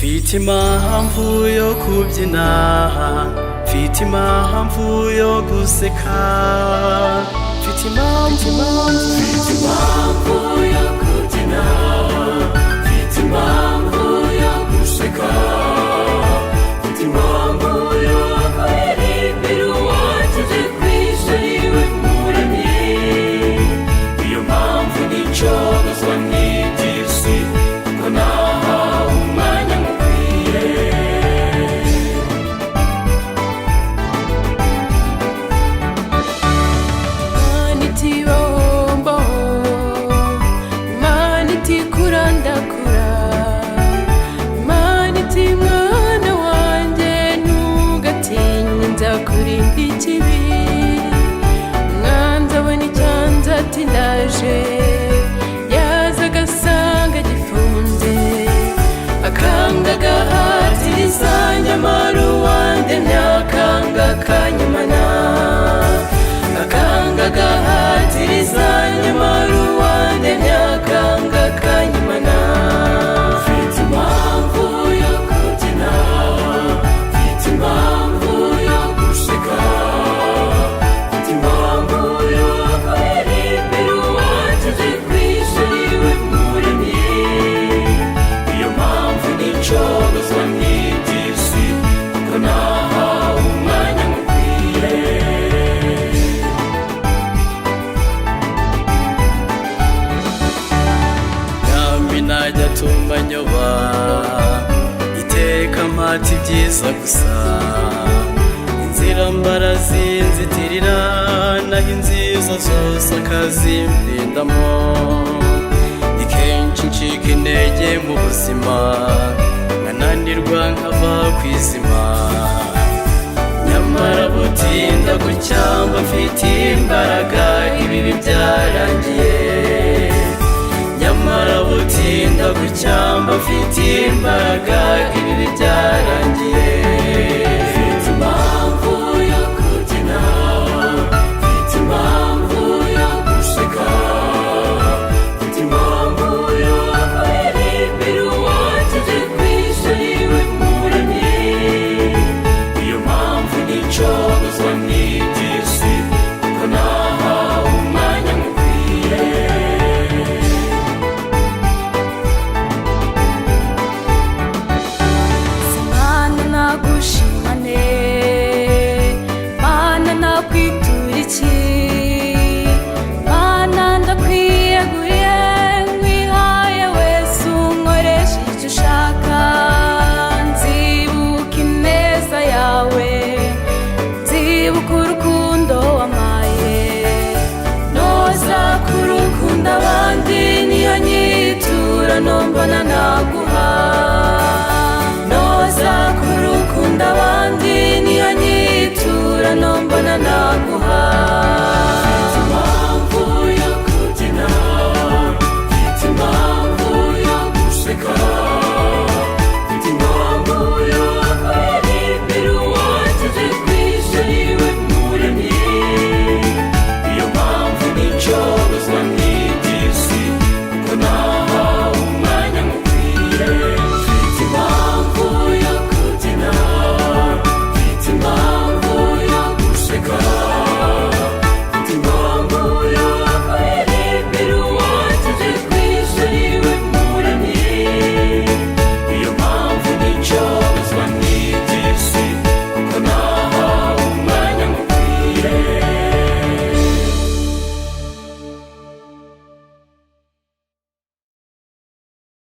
mfite impamvu yo kubyina, mfite impamvu yo guseka, mfite impamvu yo kubyina, mfite impamvu yo guseka, mfite impamvu yo kuririmbira uwacu kw'isi iwe Muremyi. Iyo mpamvu nicogozwa n'iby'isi kuko nahawe umwanya mukwiye. Imana iti bombo, Imana iti kurandakura, Imana iti mwana wanjye ntugatinye nzakurinda ikibi. Umwanzi abona icyanza ati ndaje, yaza agasanga gifunze, akanga agahatiriza nyamara uwandemye akanga akanyumana, akanga agahatiriza nyamara uwandemye akanga akanyumana. Mfite impamvu yo kubyina, mfite impamvu yo guseka, mfite impamvu yo kuririmbira uwacu kw'isi iwe Muremyi. Iyo mpamvu nicogozwa n'iby'isi kuko nahawe umwanya mukwiye. Yambi najya atumba nyoba, iteka mpata ibyiza gusa, inzira mbarazinzitirira naho inziza zose akazimbindamo. Ni kenshi ncika intege mu buzima, nkananirwa nkava ku izima, nyamara butinda gucyamba mfite imbaraga ibibi byarangiye. Nyamara butinda gucyamba mfite imbaraga ibibi byarangiye.